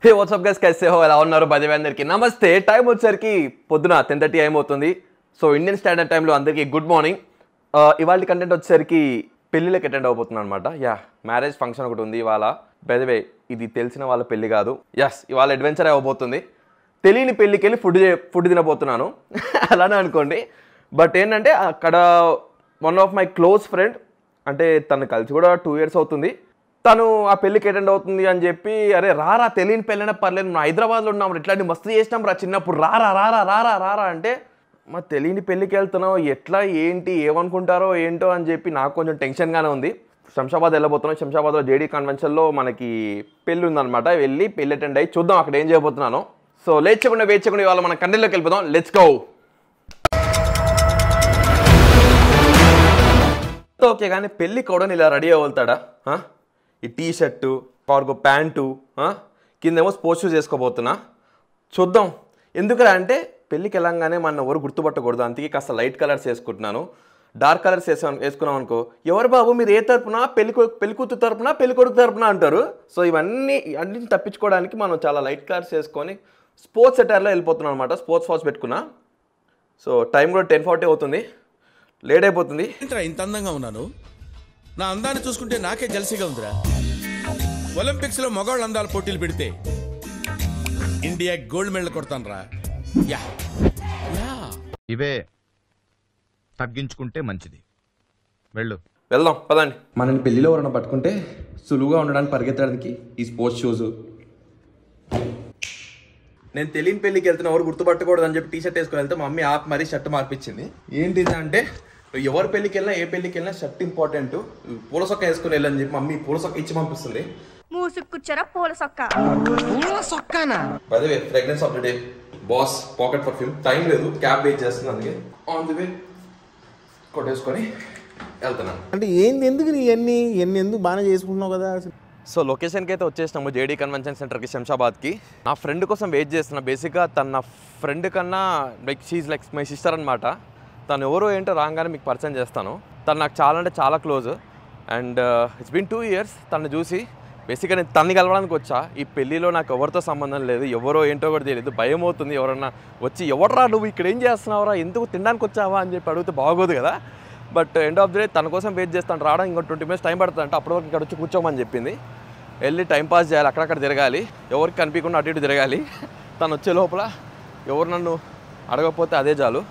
హే WhatsApp guys कैसे हो ఎలా ఉన్నారు బై ది వే అందరికి నమస్తే టైం వచ్చేసరికి పొద్దున 10:30 AM అవుతుంది సో ఇండియన్ స్టాండర్డ్ టైంలో అందరికీ గుడ్ మార్నింగ్ ఇవాళ కంటెంట్ వచ్చేసరికి పెళ్ళిళ్ళకి అటెండ్ అవబోతున్నాను అనమాట మ్యారేజ్ ఫంక్షన్ ఒకటి ఉంది ఇవాళ బై ది వే ఇది తెలిసిన వాళ్ళ పెళ్ళి కాదు ఇవాళ అడ్వెంచర్ అవ్వబోతుంది తెలియని పెళ్ళికి వెళ్ళి ఫుడ్ తినబోతున్నాను అలానే అనుకోండి బట్ ఏంటంటే అక్కడ one of my close friend అంటే తను కలిసి కూడా 2 years అవుతుంది తను ఆ పెళ్ళికి అటెండ్ అవుతుంది అని చెప్పి అరే రారా తెలియని పెళ్ళైనా పర్లేదు నువ్వు హైదరాబాద్లో ఉన్నాము ఇట్లాంటి మస్తు చేసినాం రా చిన్నప్పుడు రారా రారా రారా రారా అంటే మా తెలియని పెళ్ళికి వెళ్తున్నావు ఎట్లా ఏంటి ఏమనుకుంటారో ఏంటో అని చెప్పి నాకు కొంచెం టెన్షన్గానే ఉంది శంషాబాద్ వెళ్ళబోతున్నాం శంషాబాద్లో జేడీ కన్వెన్షన్లో మనకి పెళ్ళి ఉందన్నమాట వెళ్ళి పెళ్ళి అటెండ్ అయ్యి చూద్దాం అక్కడ ఏం చేయబోతున్నాను సో లేట్ చేయకుండా వెయిట్ చేయకుండా ఇవాళ మన కంటెంట్లోకి వెళ్ళిపోదాం లెట్స్ గో ఓకే కానీ పెళ్ళి కూడా ఇలా రెడీ అవ్వతాడా ఈ టీ షర్టు కార్గో ప్యాంటు కిందేమో స్పోర్ట్స్ షూస్ వేసుకోబోతున్నా చూద్దాం ఎందుకురా అంటే పెళ్ళికి వెళ్ళంగానే మన ఎవరు గుర్తుపట్టకూడదు అందుకే కాస్త లైట్ కలర్స్ వేసుకుంటున్నాను డార్క్ కలర్స్ వేసుకున్నాం అనుకో ఎవరు బాబు మీరు ఏ తరపున పెళ్ళికూతురు తరపున పెళ్ళికొడుకు తరపున అంటారు సో అన్నింటిని తప్పించుకోవడానికి మనం చాలా లైట్ కలర్స్ వేసుకొని స్పోర్ట్స్ సెటర్లో వెళ్ళిపోతున్నాం అనమాట స్పోర్ట్స్ వాచ్ పెట్టుకున్నా సో టైం కూడా 10:40 అవుతుంది లేట్ అయిపోతుంది ఇంత అందంగా ఉన్నాను నా అందాన్ని చూసుకుంటే నాకే జలసిగా ఉందిరా ఒలింపిక్స్ లో మగవాళ్ళ అందాల పోటీలు పెడితే ఇండియా గోల్డ్ మెడల్ కొడతాను రా ఇవే తగ్గించుకుంటే మంచిది వెళ్దాం పదండి మనని పెళ్ళిలో ఎవరైనా పట్టుకుంటే సులువుగా ఉండడానికి పరిగెత్తడానికి ఈ స్పోర్ట్స్ షూస్ నేను తెలియని పెళ్ళికి వెళ్తున్నా ఎవరు గుర్తుపట్టకూడదు అని చెప్పి టీ షర్ట్ వేసుకొని వెళ్తే మా మమ్మీ ఆప్ మరీ షర్ట్ మార్పించింది ఏంటిది అంటే ఎవరి పెళ్ళికి వెళ్ళినా ఏ పెళ్ళికి వెళ్ళినా షర్ట్ ఇంపార్టెంట్ పూల సొక్క వేసుకుని వెళ్ళని చెప్పి మమ్మీ పూల సొక్క ఇచ్చి పంపిస్తుంది మూసుకుచ్చారా పూల సొక్కనా by the way fragrance of the day boss pocket perfume time లేదు క్యాబ్ వెయిట్ చేస్తుంది అందుకే ఆన్ ది వే కొట్టేసుకొని వెళ్తున్నాను అంటే ఎందుకు నీ ఎన్ని ఎందుకు బాగానే చేసుకుంటున్నావు కదా సో లొకేషన్కి అయితే వచ్చేసినాము జేడీ కన్వెన్షన్ సెంటర్కి శంషాబాద్కి నా ఫ్రెండ్ కోసం వెయిట్ చేస్తున్నా బేసిక్గా తన నా ఫ్రెండ్ కన్నా like she like my sister అనమాట తను ఎవరో ఏంటో రాగానే మీకు పరిచయం చేస్తాను తను నాకు చాలా అంటే చాలా close and it's been 2 years తను చూసి బేసిక్గా నేను తన్ని కలవడానికి వచ్చా ఈ పెళ్ళిలో నాకు ఎవరితో సంబంధం లేదు ఎవరో ఏంటో కూడా తెలియదు భయం అవుతుంది ఎవరన్నా వచ్చి ఎవడరా నువ్వు ఇక్కడ ఏం చేస్తున్నావురా ఎందుకు తినడానికి వచ్చావా అని చెప్పి అడిగితే బాగోదు కదా but end of the day తన కోసం వెయిట్ చేస్తాను రావడం ఇంకో 20 minutes టైం పడుతుంది అంటే అప్పటి వరకు ఇక్కడ వచ్చి కూర్చోమని చెప్పింది వెళ్ళి టైం పాస్ చేయాలి అక్కడక్కడ తిరగాలి ఎవరికి కనిపించకుండా అటు ఇటు తిరగాలి తను వచ్చే లోపల ఎవరు నన్ను అడగకపోతే అదే చాలు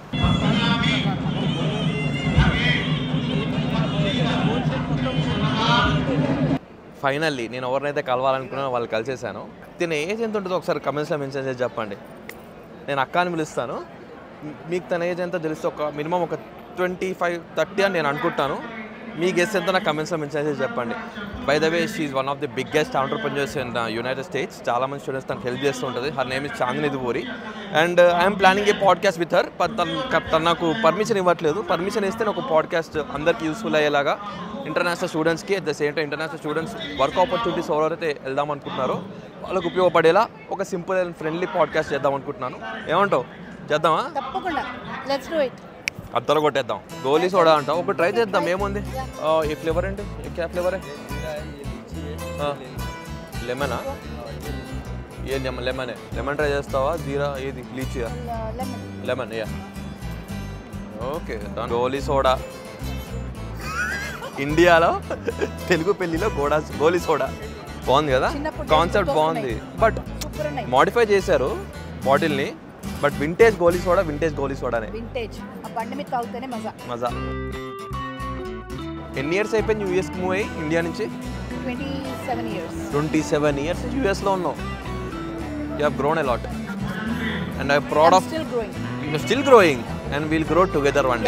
ఫైనల్లీ నేను ఎవరినైతే కలవాలనుకున్నానో వాళ్ళు కలిసేసాను తిన ఏజ్ ఎంత ఉంటుందో ఒకసారి కమెంట్స్లో మెన్షన్ చేసి చెప్పండి నేను అక్క అని పిలుస్తాను మీకు తన ఏజ్ ఎంత తెలిస్తే ఒక మినిమం ఒక 25-30 అని నేను అనుకుంటాను మీ గెస్ట్ ఎంత నాకు కమెంట్స్లో మెన్షన్ చేసి చెప్పండి by the way she is one of the biggest entrepreneurs in United States చాలా మంది స్టూడెంట్స్ తనకు హెల్ప్ చేస్తూ ఉంటుంది her name is Chandini Duburi and I'm planning a podcast with her తను నాకు పర్మిషన్ ఇవ్వట్లేదు పర్మిషన్ ఇస్తే నాకు పాడ్కాస్ట్ అందరికీ యూస్ఫుల్ అయ్యేలాగా ఇంటర్నేషనల్ స్టూడెంట్స్కి at the same time international students work opportunities ఎవరైతే వెళ్దాం అనుకుంటున్నారో వాళ్ళకు ఉపయోగపడేలా ఒక సింపుల్ అండ్ ఫ్రెండ్లీ పాడ్కాస్ట్ చేద్దాం అనుకుంటున్నాను ఏమంటావు చేద్దామా తప్పకుండా let's do it అద్దరు కొట్టేద్దాం Goli soda అంటాం ఒక ట్రై చేద్దాం ఏముంది ఈ ఫ్లేవర్ ఏంటి క్యా ఫ్లేవర్ లెమనా ఏ లెమన్ ట్రై చేస్తావా జీరా ఏది లీచియా లెమన్ ఓకే గోలీ సోడా ఇండియాలో తెలుగు పెళ్ళిలో గోలీ సోడా బాగుంది కదా కాన్సెప్ట్ బాగుంది బట్ మోడిఫై చేశారు బాటిల్ని బట్ వింటేజ్ గోలీ సోడానే మజా ఎన్ని ఇయర్స్ అయిపోయింది యూఎస్కి మూవ్ అయ్యి ఇండియా నుంచి 27 years యూఎస్లో ఉన్నావు you have grown a lot and I proud of you still growing and will grow together one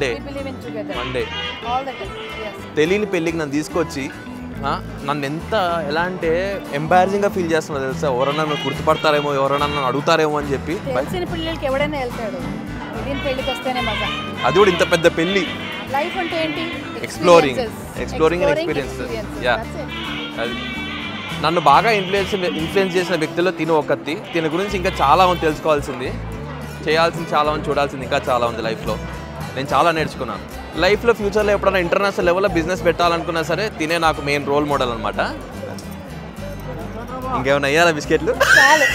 day తెలియని పెళ్ళికి నన్ను తీసుకొచ్చి నన్ను ఎలా అంటే ఎంబారసింగ్గా ఫీల్ చేస్తున్నా తెలుసా ఎవరన్నా నన్ను గుర్తుపడతారేమో ఎవరన్నా నన్ను అడుగుతారేమో అని చెప్పి అది కూడా ఇంత పెద్ద పెళ్ళి ఎక్స్ప్లోరింగ్ అండ్ ఎక్స్పీరియన్స్ అది నన్ను బాగా ఇన్ఫ్లుయెన్స్ చేసిన వ్యక్తుల్లో తిను ఒకటి తిన గురించి ఇంకా చాలా ఉంది తెలుసుకోవాల్సింది చేయాల్సింది చాలా ఉంది చూడాల్సింది ఇంకా చాలా ఉంది లైఫ్లో నేను చాలా నేర్చుకున్నాను లైఫ్లో ఫ్యూచర్లో ఎప్పుడైనా ఇంటర్నేషనల్ లెవెల్లో బిజినెస్ పెట్టాలనుకున్నా సరే తినే నాకు మెయిన్ రోల్ మోడల్ అనమాట ఇంకేమైనా అయ్యారా బిస్కెట్లు? చాలు.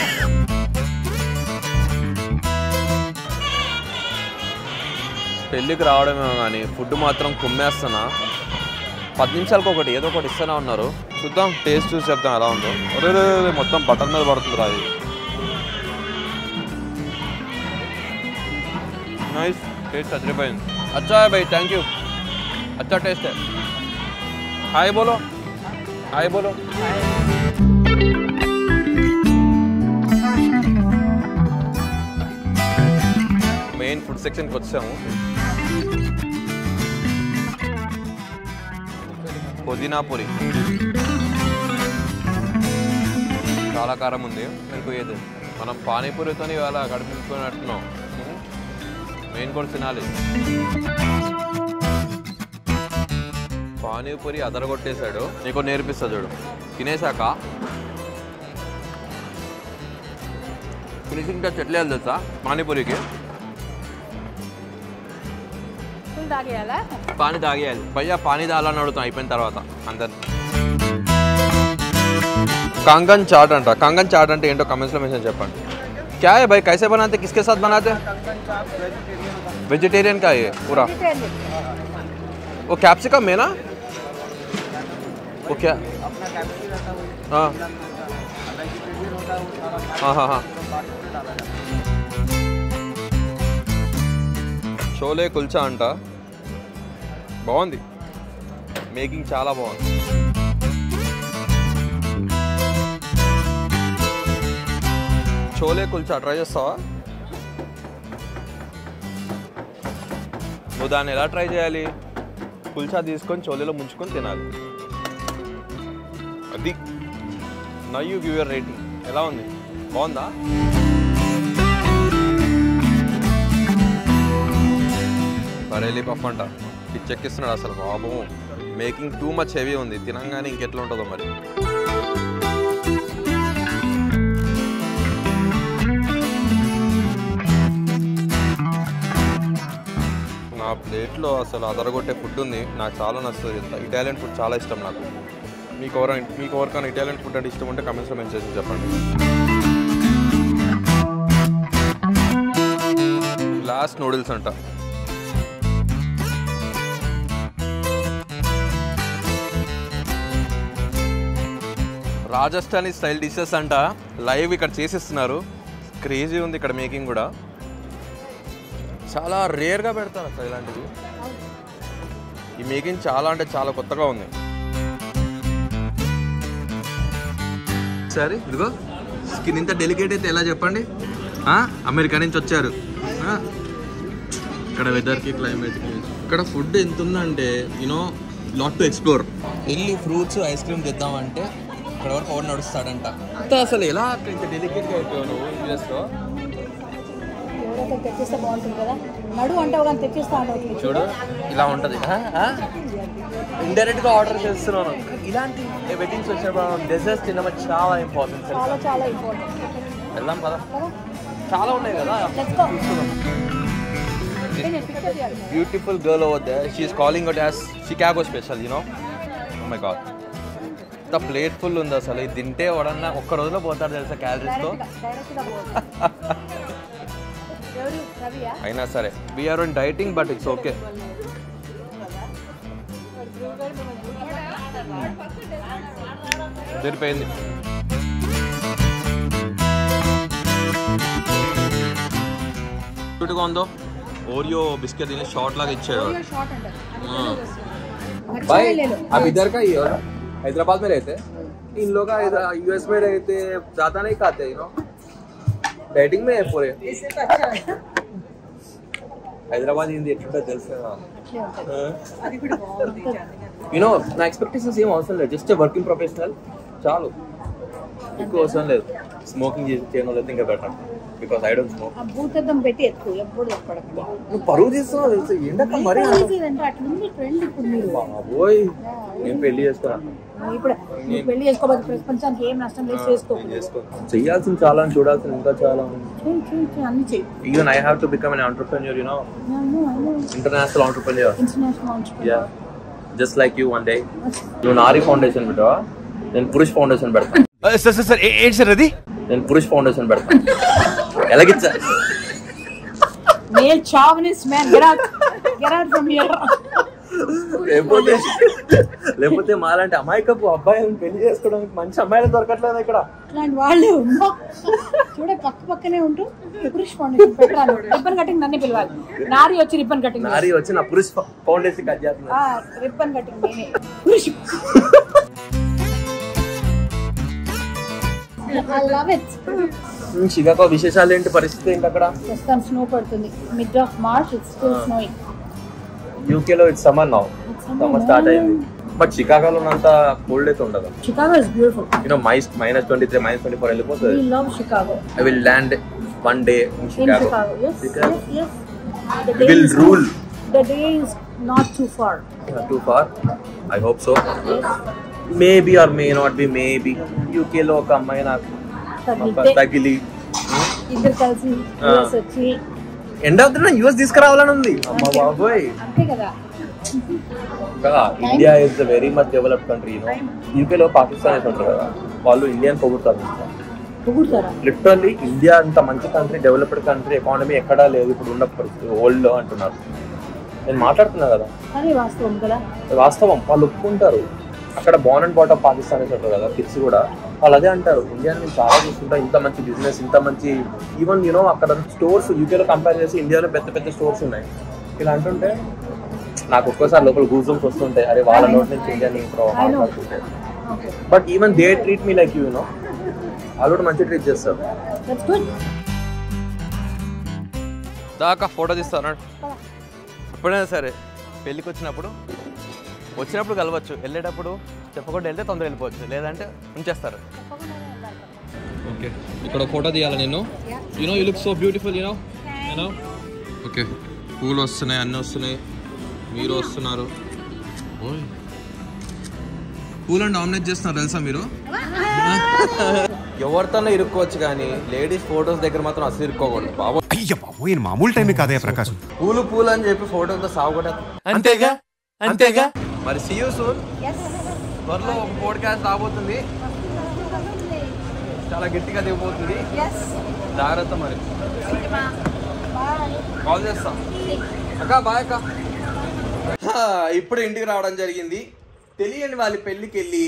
పెళ్ళికి రావడమేమో కానీ ఫుడ్ మాత్రం కుమ్మేస్తున్నా. 10 నిమిషాలకు ఒకటి ఏదో ఒకటి ఇస్తూనే ఉన్నారు. చూద్దాం, టేస్ట్ చూసి చెప్తాం ఎలా ఉందో. అరే మొత్తం బటర్ మీద పడుతుంది రా. ఇది నైస్ టేస్ట్ అదిరిపోయింది. అచ్చా భాయ్, థ్యాంక్ యూ. అచ్చా టేస్ట్. హాయ్ బోలో, హాయ్ బోలో. మెయిన్ ఫుడ్ సెక్షన్కి వచ్చాము. పుదీనా పూరి చాలా కారం ఉంది. మీకు ఏది మనం పానీపూరితో ఇవాళ గడిపించుకున్నట్టున్నాం. మెయిన్ కూడా తినాలి. పానీపూరి అదరగొట్టేశాడు. నీకు నేర్పిస్తా చూడు. తినేసాక ఫినిషింగ్ టచ్ ఎట్లా తెలుసా పానీపూరికి? పానీ తాగేయాలి భయ్యా. పానీ తాగాలని అడుగుతాం అయిపోయిన తర్వాత అందరు. కంగన్ చాట్ అంట. కంగన్ చాట్ అంటే ఏంటో కమెంట్స్లో మెన్షన్ చెప్పండి. क्या है भाई, कैसे बनाते, किसके साथ बनाते? वेजिटेरियन का है पूरा. वो कैप्सिकम है ना? वो क्या? हाँ हाँ हाँ हाँ. చోలే కుల్చా అంట. బాగుంది, మేకింగ్ చాలా బాగుంది. చోలే కుల్చా ట్రై చేస్తావా? నువ్వు దాన్ని ఎలా ట్రై చేయాలి? కుల్చా తీసుకొని చోలేలో ముంచుకొని తినాలి. అది now you give your rating. ఎలా ఉంది? బాగుందా? బరేలీ పఫ్ అంట. పిచ్చెక్కిస్తున్నాడు అసలు బాబు. మేకింగ్ టూ మచ్ హెవీ ఉంది. తినంగానే ఇంకెట్లా ఉంటుందో మరి. నా ప్లేట్లో అసలు అదరగొట్టే ఫుడ్ ఉంది. నాకు చాలా నచ్చుతుంది. ఇటాలియన్ ఫుడ్ చాలా ఇష్టం నాకు. మీకు ఎవరికైనా ఇటాలియన్ ఫుడ్ అంటే ఇష్టం ఉంటే కమెంట్స్లో మెన్షన్ చేసి చెప్పండి. లాస్ట్ నూడిల్స్ అంట. రాజస్థానీ స్టైల్ డిషెస్ అంట. లైవ్ ఇక్కడ చేసేస్తున్నారు. క్రేజీ ఉంది ఇక్కడ మేకింగ్ కూడా. చాలా రేర్గా పెడతారు అసలు ఇలాంటివి. ఈ మేకింగ్ చాలా అంటే చాలా కొత్తగా ఉంది. సరే ఇదిగో స్కిన్ ఇంత డెలికేట్ అయితే ఎలా చెప్పండి? అమెరికా నుంచి వచ్చారు. ఇక్కడ వెదర్కి, క్లైమేట్కి, ఇక్కడ ఫుడ్ ఎంత ఉందంటే యూనో లాట్ టు ఎక్స్ప్లోర్. వెళ్ళి ఫ్రూట్స్, ఐస్ క్రీమ్ తెద్దామంటే ఇక్కడ వరకు ఎవరు నడుస్తాడంట. అసలు ఎలా ఇంత డెలికేట్గా అయిపోయావు నువ్వు యూఎస్లో? తెచ్చిస్తే బాగుంటుంది కదా. నడు అంటావు కానీ తెచ్చిస్తా అంటావు. చూడు ఇలా ఉంటుంది. ఇండైరెక్ట్గా ఆర్డర్ చేస్తున్నాను. ఇలాంటి వెడ్డింగ్స్ వచ్చినప్పుడు డెజర్ట్స్ తినడం చాలా ఇంపార్టెంట్. చాలా చాలా ఇంపార్టెంట్. వెళ్దాం కదా, చాలా ఉన్నాయి కదా. Beautiful girl over there, she is calling it as Chicago special, you know. Oh my god, ఇంత ప్లేట్ ఫుల్ ఉంది అసలు. ఇది తింటే ఎవడన్నా ఒక్క రోజులో పోతాడు తెలుసా క్యాలరీస్తో. అయినా సరే we're on dieting but it's okay. సరిపోయింది. క్యూట్గా ఉందో. ఓరియో బిస్కెట్ తిని షార్ట్ లాగా ఇచ్చాడు. भाई आप इधर का ही हो ना, हैदराबाद में रहते? इन लोग का यूएस में रहते ज्यादा नहीं खाते, यू नो, डाइटिंग में है पूरे. హైదరాబాద్ ఏంది ఎట్లా తెలుసా? యూనో నా ఎక్స్పెక్టేషన్స్ ఏం అవసరం లేదు. జస్ట్ వర్కింగ్ ప్రొఫెషనల్ చాలు, ఎక్కువ అవసరం లేదు. స్మోకింగ్ చేయడం లేదు ఇంకా better, because I don't smoke. భూతద్దం పెట్టి ఎత్తు ఎప్పుడు పడకుండా. నువ్వు పరువు తీస్తున్నావు తెలుసా? ఏంటక్క మరి అట్లుంది ట్రెండ్ ఇప్పుడు. మీరు బాబోయ్, నేను పెళ్లి చేసుకున్నాను. ఇప్పుడు పెళ్లి చేసుకోవాలి, ప్రపంచానికి ఏం నష్టం లేదు, చేసుకో. చెయ్యాల్సింది చాలా, చూడాల్సింది ఇంకా చాలా ఉంది. అన్ని చెయ్యి. Even I have to become an entrepreneur, you know. International entrepreneur. International entrepreneur. Yeah. Just like you one day. నువ్వు నారీ ఫౌండేషన్ పెట్టవా, నేను పురుష్ ఫౌండేషన్ పెడతాను. సార్ సార్ ఏంటి సార్ అది? నేను పురుష్ ఫౌండేషన్ పెడతాను. ఎలాగిచ్చా? Male chauvinist man, get out from here. లేకపోతే మాలాంటి అమాయకపు అబ్బాయిలను పెళ్లి చేసుకోవడానికి మంచి అమ్మాయిలు దొరకట్లేదు ఇక్కడ. ఇట్లాంటి వాళ్ళే ఉన్నా చూడే పక్కనే ఉంటూ పురుష్ ఫౌండేషన్ పెట్టాలి. రిబ్బన్ కటింగ్ నన్నే పిలవాలి. నారి వచ్చి రిబ్బన్ కటింగ్, నారి వచ్చి నా పురుష్ ఫౌండేషన్ కట్ చేస్తున్నా. రిబ్బన్ కటింగ్ నేనే Purush. I love it. Chicago విశేషాలు ఏంటి, పరిస్థితి ఏంటి అక్కడ? ప్రస్తుతం స్నో పడుతుంది. Mid of March it's still snowing. యూకేలో it's summer now. Summer start అయింది. బట్ షికాగోలో అంత కోల్డ్ అయితే ఉండదు. Chicago is beautiful. -23, -24 వెళ్ళిపోతుంది. We love Chicago. I will land one day in Chicago. Yes. The We will rule. The day is not too far. Not too far. I hope so. Yes. Maybe or may not be maybe. UK లో ఒక అమ్మాయి నాకు తగిలి ఇద్దరు కలిసి US వచ్చి end of the day US తీసుకురావాలని ఉంది. అమ్మ బాబోయ్, అంతే కదా. India is the very much developed country. UK లో పాకిస్తాన్ అయితే ఉంటారు కదా, వాళ్ళు ఇండియన్ పొగుడుతారు. లిటరల్లీ ఇండియా అంత మంచి కంట్రీ, డెవలప్డ్ కంట్రీ, ఎకానమీ ఎక్కడా లేదు ఇప్పుడు ఉన్న పరిస్థితి. వరల్డ్ లో అంటున్నారు. నేను మాట్లాడుతున్నా కదా, వాస్తవం కదా, వాస్తవం. వాళ్ళు ఒప్పుకుంటారు. అక్కడ born and brought up Pakistan ఉంటారు కదా కిడ్స్ కూడా, వాళ్ళు అదే అంటారు. ఇండియాని నేను చాలా చూస్తుంటా, ఇంత మంచి బిజినెస్, ఇంత మంచి ఈవెన్ అక్కడ స్టోర్స్ యూకేలో కంపేర్ చేసి ఇండియాలో పెద్ద పెద్ద స్టోర్స్ ఉన్నాయి. ఇలా అంటుంటే నాకు ఒక్కోసారి లోపల గూజంస్ వస్తుంటాయి. అరే వాళ్ళ నోట్ నుంచి ఇండియాని మాట్లాడుతుంటే. But even they treat me like వాళ్ళు కూడా మంచి ట్రీట్ చేస్తారు. దాకా ఫోటో తీస్తాను. ఎప్పుడైనా సరే పెళ్ళికి వచ్చినప్పుడు కలవచ్చు, వెళ్ళేటప్పుడు చెప్పకుండా వెళ్తే తొందరగా వెళ్ళిపోవచ్చు, లేదంటే ఉంచేస్తారు. ఓకే, ఇక్కడ ఫోటో తీయాలి నేను. You look so beautiful. Okay, పూలు వస్తున్నాయి, అన్నీ వస్తున్నాయి, మీరు వస్తున్నారు. పూలను డామినేట్ చేస్తున్నారు తెలుసా మీరు. ఎవరితో ఇరుక్కోవచ్చు కానీ లేడీస్ ఫోటోస్ దగ్గర మాత్రం అసలు ఇరుక్కోకూడదు బాబు. అయ్య బాబు, ఈయన మామూలు టైమే కాదే ప్రకాశం. పూలు అని చెప్పి ఫోటోతో సాగుకుంటా. అంతేగా మరి సీ యూ సూన్. త్వరలో ఒక పోడ్కాస్ట్ రాబోతుంది, చాలా గట్టిగా దిగిపోతుంది. జాగ్రత్త మరి. కాల్ చేస్తాం అక్క. బాయ్ అక్క. ఇప్పుడు ఇంటికి రావడం జరిగింది. తెలియని వాళ్ళ పెళ్ళికి వెళ్ళి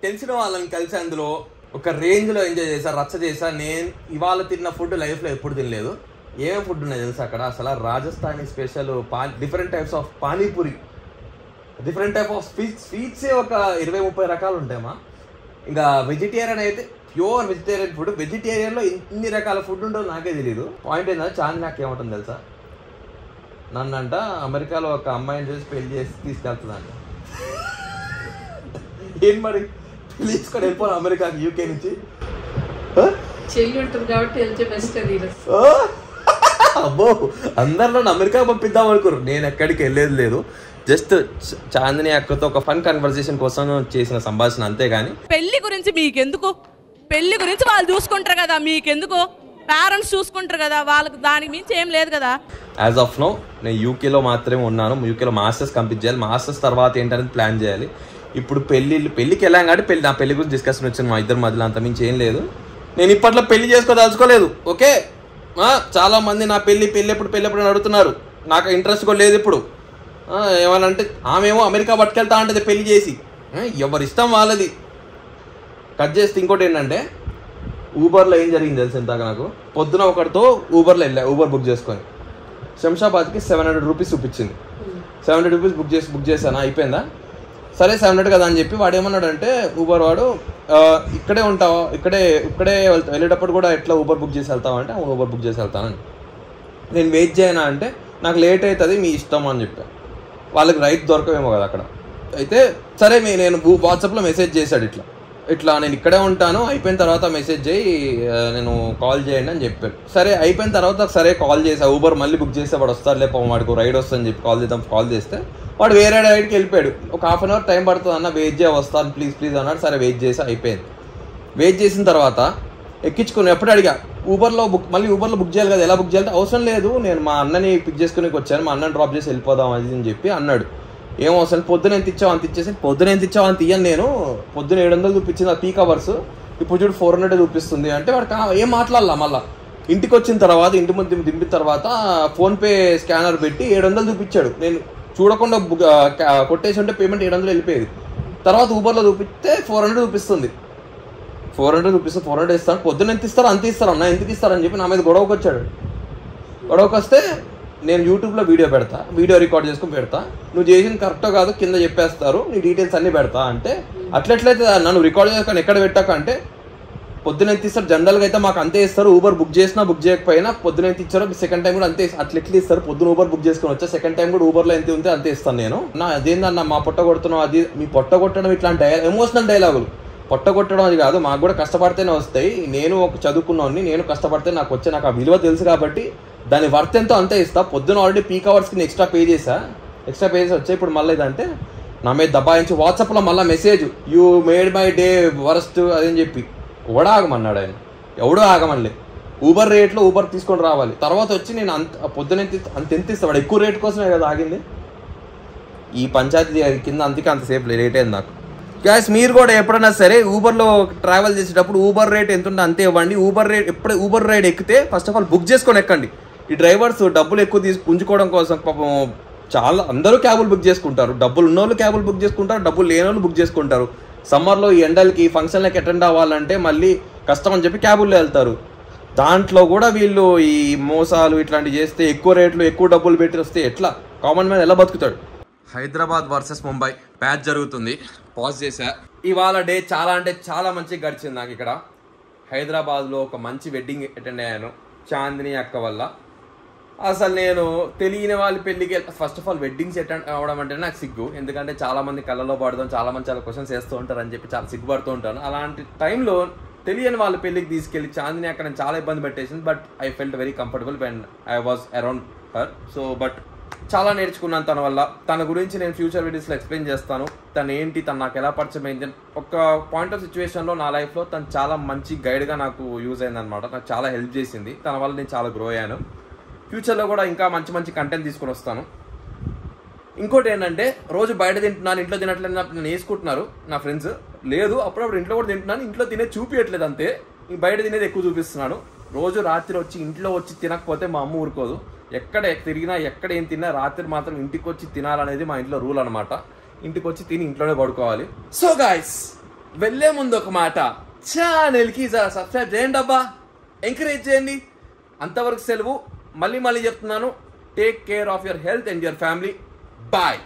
తెలిసిన వాళ్ళని కలిసి అందులో ఒక రేంజ్లో ఎంజాయ్ చేశా, రచ్చ చేశా. నేను ఇవాళ తిన్న ఫుడ్ లైఫ్లో ఎప్పుడు తినలేదు. ఏమేమి ఫుడ్ ఉన్నాయి తెలుసా అక్కడ? అసలు Rajasthani special different types of panipuri, different type of స్వీట్సే ఒక 20-30 రకాలు ఉంటాయమ్మా. ఇంకా వెజిటేరియన్ అయితే ప్యూర్ వెజిటేరియన్ ఫుడ్. వెజిటేరియన్లో ఇన్ని రకాల ఫుడ్ ఉంటుందో నాకే తెలియదు. పాయింట్ ఏంటంటే చాంది నాకు ఏమంటుంది తెలుసా, నన్నంట అమెరికాలో ఒక అమ్మాయిని చూసి పెళ్లి చేసి తీసుకెళ్తుందంట. ఏం మరి పెళ్లి తీసుకొని వెళ్ళిపోను అమెరికాకి, యూకే నుంచి. చెల్లి ఉంటుంది కాబట్టి వెళ్తే బెస్ట్. అది అబ్బో, అందరిలో అమెరికా పంపిద్దాం అనుకోరు. నేను ఎక్కడికి వెళ్ళేది లేదు. జస్ట్ చాందిని అక్కతో ఒక ఫన్ కన్వర్సేషన్ కోసం చేసిన సంభాషణ, అంతేగాని పెళ్లి గురించి మీకెందుకు? పెళ్లి గురించి వాళ్ళు చూసుకుంటారు కదా, మీకెందుకు? పేరెంట్స్ చూసుకుంటారు కదా, వాళ్ళకి దానికి మించి ఏం లేదు కదా. యాజ్ ఆఫ్ నో నేను యూకేలో మాత్రమే ఉన్నాను. యూకేలో మాస్టర్స్ కంప్లీట్ చేయాలి. మాస్టర్స్ తర్వాత ఏంటనేది ప్లాన్ చేయాలి. ఇప్పుడు పెళ్ళికి వెళ్ళాం కాబట్టి నా పెళ్లి గురించి డిస్కషన్ వచ్చింది మా ఇద్దరి మధ్యలో, అంత మించి ఏం లేదు. నేను ఇప్పట్లో పెళ్లి చేసుకోదలుచుకోలేదు. ఓకే, చాలా మంది నా పెళ్ళి ఎప్పుడు అడుగుతున్నారు. నాకు ఇంట్రెస్ట్ కూడా లేదు ఇప్పుడు. ఏమనంటే ఆమెమో అమెరికా పట్టుకెళ్తా అంటది పెళ్లి చేసి. ఎవరి ఇష్టం వాళ్ళది. కట్ చేస్తే ఇంకోటి ఏంటంటే ఊబర్లో ఏం జరిగింది తెలుసు ఇంతగా నాకు. పొద్దున ఒకటితో ఊబర్లో వెళ్ళా, ఊబర్ బుక్ చేసుకొని శంషాబాద్కి 700 రూపీస్ చూపించింది. 700 రూపీస్ బుక్ చేశాను. అయిపోయిందా? సరే 700 కదా అని చెప్పి వాడు ఏమన్నాడంటే ఊబర్ వాడు, ఇక్కడే ఉంటావా, ఇక్కడే వెళ్ళేటప్పుడు కూడా ఎట్లా ఊబర్ బుక్ చేసి వెళ్తావా అంటే అవును ఊబర్ బుక్ చేసి వెళ్తానని. నేను వెయిట్ చేయనా అంటే నాకు లేట్ అవుతుంది మీ ఇష్టం అని చెప్పా. వాళ్ళకి రైట్ దొరకవేమో కదా అక్కడ. అయితే సరే నేను వాట్సాప్లో మెసేజ్ చేశాడు, ఇట్లా నేను ఇక్కడే ఉంటాను, అయిపోయిన తర్వాత మెసేజ్ చేయి, నేను కాల్ చేయండి అని చెప్పాడు. సరే అయిపోయిన తర్వాత సరే కాల్ చేసా. ఊబర్ మళ్ళీ బుక్ చేస్తే వాడు వస్తాడులే పాపం, వాడికి రైడ్ వస్తుందని చెప్పి కాల్ చేస్తే వాడు వేరే రైడ్కి వెళ్ళిపోయాడు. ఒక 1/2 అవర్ టైం పడుతుంది అన్న, వెయిట్ చేయ వస్తాను ప్లీజ్ అన్నాడు. సరే వెయిట్ చేసి అయిపోయింది. వెయిట్ చేసిన తర్వాత ఎక్కించుకుని ఎప్పుడు అడిగా ఊబర్లో బుక్ చేయాలి కదా, ఎలా బుక్ చేయాలంటే అవసరం లేదు, నేను మా అన్నని పిక్ చేసుకుని వచ్చాను, మా అన్నని డ్రాప్ చేసి వెళ్ళిపోదాం అది అని చెప్పి అన్నాడు. ఏం అవసరం, పొద్దున ఎంత ఇచ్చావు అంత ఇచ్చేసి. పొద్దున ఎంత ఇచ్చావు అంత ఇయ్యను నేను, పొద్దున 700 చూపించింది ఆ పీక్ అవర్స్, ఇప్పుడు చూడు 400 చూపిస్తుంది అంటే వాడు ఏం మాట్లాడాల. మళ్ళీ ఇంటికి వచ్చిన తర్వాత ఇంటి ముందు దింపిన తర్వాత ఫోన్పే స్కానర్ పెట్టి 700 చూపించాడు. నేను చూడకుండా కొట్టేసి ఉంటే పేమెంట్ 700 వెళ్ళిపోయేది. తర్వాత ఊబర్లో చూపిస్తే 400 చూపిస్తుంది. 400 ఇస్తాను. పొద్దున్న ఎంత ఇస్తారో అంత ఇస్తారు అన్న, ఎందుకు ఇస్తారని చెప్పి నా మీద గొడవకు వచ్చాడు. గొడవకు వస్తే నేను యూట్యూబ్లో వీడియో పెడతా, వీడియో రికార్డ్ చేసుకుని పెడతా, నువ్వు చేసింది కరెక్టో కాదు కింద చెప్పేస్తారు, నీ డీటెయిల్స్ అన్నీ పెడతా అంటే అట్లెట్లయితే నన్ను రికార్డ్ చేసుకొని ఎక్కడ పెట్టాక అంటే పొద్దున ఎంత ఇస్తారు, జనరల్గా అయితే మాకు అంతే ఇస్తారు, ఊబర్ బుక్ చేసినా బుక్ చేయకపోయినా పొద్దున ఎంత ఇచ్చారో సెకండ్ టైం కూడా అంతే అట్లా ఎట్లా ఇస్తారు. పొద్దున ఊబర్ బుక్ చేసుకొని వచ్చా సెకండ్ టైం కూడా ఊబర్లో ఎంత ఉంటే అంతే ఇస్తాను నేను. నా అదేందన్న మా పొట్ట కొడుతున్నావు, అది మీ పొట్ట కొట్టడం ఇట్లాంటి ఎమోషనల్ డైలాగులు. పొట్ట కొట్టడం అది కాదు, మాకు కూడా కష్టపడితేనే వస్తాయి. నేను ఒక చదువుకున్నాను, నేను కష్టపడితే నాకు ఆ విలువ తెలుసు కాబట్టి దాని వర్త్ ఎంతో అంతే ఇస్తా. పొద్దున ఆల్రెడీ పీక్ అవర్స్కి ఎక్స్ట్రా పే చేసి వచ్చా. ఇప్పుడు మళ్ళీ ఇదంటే నా మీద దబాయించి వాట్సాప్లో మళ్ళీ message you made my day worst అదని చెప్పి ఎవడో ఆగమన్నాడు ఆయన. ఎవడో ఆగమనలే. ఊబర్ రేట్లో ఊబర్ తీసుకొని రావాలి. తర్వాత వచ్చి నేను పొద్దున ఎంత ఇస్తాను, వాడు ఎక్కువ రేట్ కోసమే కదా ఆగింది. ఈ పంచాయతీ కింద అందుకే అంతసేపు రేట్ అయింది నాకు. గ్యాస్ మీరు కూడా ఎప్పుడైనా సరే ఊబర్లో ట్రావెల్ చేసేటప్పుడు ఊబర్ రేట్ ఎంత ఉంటే అంతే ఇవ్వండి. ఊబర్ రేట్ ఎప్పుడు ఊబర్ రైడ్ ఎక్కితే ఫస్ట్ ఆఫ్ ఆల్ బుక్ చేసుకొని ఎక్కండి. ఈ డ్రైవర్స్ డబ్బులు ఎక్కువ పుంజుకోవడం కోసం పాపం చాలా అందరూ క్యాబులు బుక్ చేసుకుంటారు. డబ్బులు ఉన్నోళ్ళు క్యాబులు బుక్ చేసుకుంటారు, డబ్బులు లేని వాళ్ళు బుక్ చేసుకుంటారు. సమ్మర్లో ఈ ఎండలకి ఫంక్షన్లకి అటెండ్ అవ్వాలంటే మళ్ళీ కష్టం అని చెప్పి క్యాబుల్లో వెళ్తారు. దాంట్లో కూడా వీళ్ళు ఈ మోసాలు ఇట్లాంటివి చేస్తే ఎక్కువ రేట్లు ఎక్కువ డబ్బులు పెట్టి వస్తే ఎట్లా కామన్ మ్యాన్ ఎలా బతుకుతాడు. హైదరాబాద్ వర్సెస్ ముంబై మ్యాచ్ జరుగుతుంది. పాజ్ చేశా. ఇవాళ డే చాలా అంటే చాలా మంచిగా గడిచింది నాకు. ఇక్కడ హైదరాబాద్లో ఒక మంచి వెడ్డింగ్ అటెండ్ అయ్యాను చాందిని అక్క వల్ల. అసలు నేను తెలియని వాళ్ళ పెళ్ళికి first of all weddings attend అవ్వడం అంటే నాకు సిగ్గు. ఎందుకంటే చాలా మంది కళ్ళలో పడదాం, చాలా మంది చాలా క్వశ్చన్స్ వేస్తూ ఉంటారు అని చెప్పి చాలా సిగ్గుపడుతూ ఉంటాను. అలాంటి టైంలో తెలియని వాళ్ళ పెళ్ళికి తీసుకెళ్ళి చాందిని అక్కడ నేను చాలా ఇబ్బంది పెట్టేసింది. But I felt very comfortable when I was around her. So but చాలా నేర్చుకున్నాను తన వల్ల. తన గురించి నేను ఫ్యూచర్ వీడియోస్లో ఎక్స్ప్లెయిన్ చేస్తాను. తను ఏంటి, తను నాకు ఎలా పరిచయం అయింది. ఒక పాయింట్ ఆఫ్ సిచ్యువేషన్లో నా లైఫ్లో తను చాలా మంచి గైడ్గా నాకు యూజ్ అయింది అనమాట. నాకు చాలా హెల్ప్ చేసింది. తన వల్ల నేను చాలా గ్రో అయ్యాను. ఫ్యూచర్లో కూడా ఇంకా మంచి మంచి కంటెంట్ తీసుకొని వస్తాను. ఇంకోటి ఏంటంటే రోజు బయట తింటున్నాను, ఇంట్లో తినట్లేదు నేను వేసుకుంటున్నారు నా ఫ్రెండ్స్. లేదు, అప్పుడప్పుడు ఇంట్లో కూడా తింటున్నాను, ఇంట్లో తినే చూపించట్లేదు అంతే. బయట తినేది ఎక్కువ చూపిస్తున్నాను. రోజు రాత్రి వచ్చి ఇంట్లో వచ్చి తినకపోతే మా అమ్మ ఊరుకోదు. ఎక్కడ తిరిగినా ఎక్కడ ఏం తిన్నా రాత్రి మాత్రం ఇంటికి వచ్చి తినాలనేది మా ఇంట్లో రూల్ అనమాట. ఇంటికి వచ్చి తిని ఇంట్లోనే పడుకోవాలి. సో గైస్, వెళ్ళే ముందు ఒక మాట, ఛానల్కి సబ్స్క్రైబ్ చేయండి అబ్బా, ఎంకరేజ్ చేయండి. అంతవరకు సెలవు. మళ్ళీ చెప్తున్నాను, take care of your health and your family. Bye.